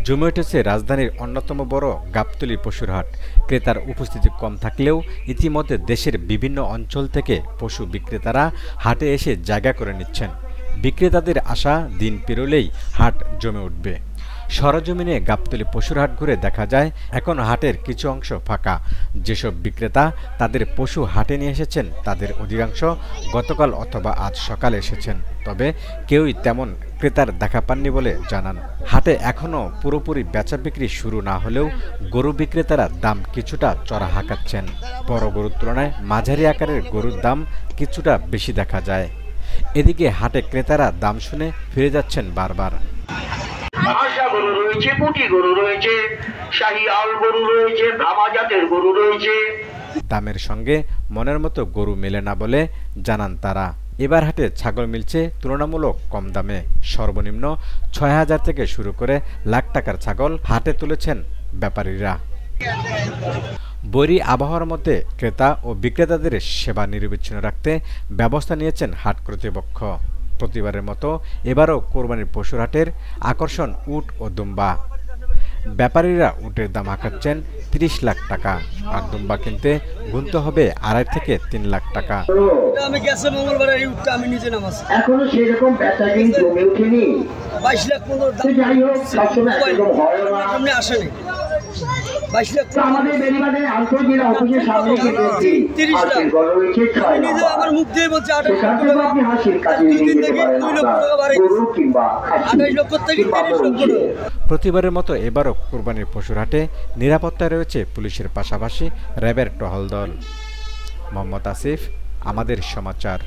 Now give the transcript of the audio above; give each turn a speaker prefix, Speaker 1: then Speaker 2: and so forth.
Speaker 1: জমে উঠেছে রাজধানীর অন্যতম বড় গাবতলী পশুর হাট। ক্রেতার উপস্থিতি কম থাকলেও ইতিমধ্যে দেশের বিভিন্ন অঞ্চল থেকে পশু বিক্রেতারা হাটে এসে জায়গা করে নিচ্ছেন। বিক্রেতাদের আশা দিন পেরোলেই হাট জমে উঠবে। সরজমিনে গাবতলী পশুর হাট ঘুরে দেখা যায় এখন হাটের কিছু অংশ ফাঁকা। যেসব বিক্রেতা তাদের পশু হাটে নিয়ে এসেছেন তাদের অধিকাংশ গতকাল অথবা আজ সকালে এসেছেন, তবে কেউই তেমন ক্রেতার দেখা পাননি বলে জানান। হাটে এখনও পুরোপুরি বেচা বিক্রি শুরু না হলেও গরু বিক্রেতারা দাম কিছুটা চড়া হাঁকাচ্ছেন। বড় গরুর তুলনায় মাঝারি আকারের গরুর দাম কিছুটা বেশি দেখা যায়। এদিকে হাটে ক্রেতারা দাম শুনে ফিরে যাচ্ছেন বারবার।
Speaker 2: আশা গরু রয়েছে, পুঁটি গরু রয়েছে, শাহিয়াল গরু রয়েছে, ব্রাহ্মা জাতের গরু রয়েছে।
Speaker 1: দামের সঙ্গে মনের মতো গরু মেলে না বলে জানান তারা। এবার হাটে ছাগল মিলছে তুলনামূলক কম দামে। সর্বনিম্ন ৬,০০০ থেকে শুরু করে লাখ টাকার ছাগল হাটে তুলেছেন ব্যাপারীরা। বৈরী আবহাওয়ার মধ্যে ক্রেতা ও বিক্রেতাদের সেবা নিরবিচ্ছিন্ন রাখতে ব্যবস্থা নিয়েছেন হাট কর্তৃপক্ষ। প্রতিবারের মতো এবারও কোরবানির পশুর হাটের আকর্ষণ উট ও দুম্বা। ব্যাপারীরা উটের দাম হাঁকাচ্ছেন ৩০ লাখ টাকা, আর দুম্বা কিনতে গুনতে হবে ২.৫ থেকে ৩ লাখ টাকা।
Speaker 3: আমি গেছে মঙ্গলবার এই উটটা আমি নিজে নামাছি,
Speaker 2: এখনো সেরকম বেচা কিনে জমে ওঠেনি।
Speaker 3: ২২ লাখ ১৫ দাম।
Speaker 2: যাই হোক, সবসময় একরকম হয় না।
Speaker 3: সামনে আসেনি ২২ লাখ।
Speaker 2: আমাদের বেরিবাদের আন্তর্জাতিক অফিসের সামনে কিন্তু
Speaker 3: ৩০ লাখ
Speaker 2: রয়েছে।
Speaker 3: নিজে আমার মুখ দিয়ে বলছে ২৮ লক্ষ টাকা।
Speaker 2: আপনি হাসির কাছে
Speaker 3: দুই দিন থেকে ২ লক্ষ টাকা বাড়াই ২৮ লক্ষ থেকে ৩০ লক্ষ টাকা।
Speaker 1: প্রতিবারের মতো এবারও কোরবানির পশুর হাটে নিরাপত্তায় রয়েছে পুলিশের পাশাপাশি র্যাবের টহল দল। মোহাম্মদ আসিফ, আমাদের সমাচার।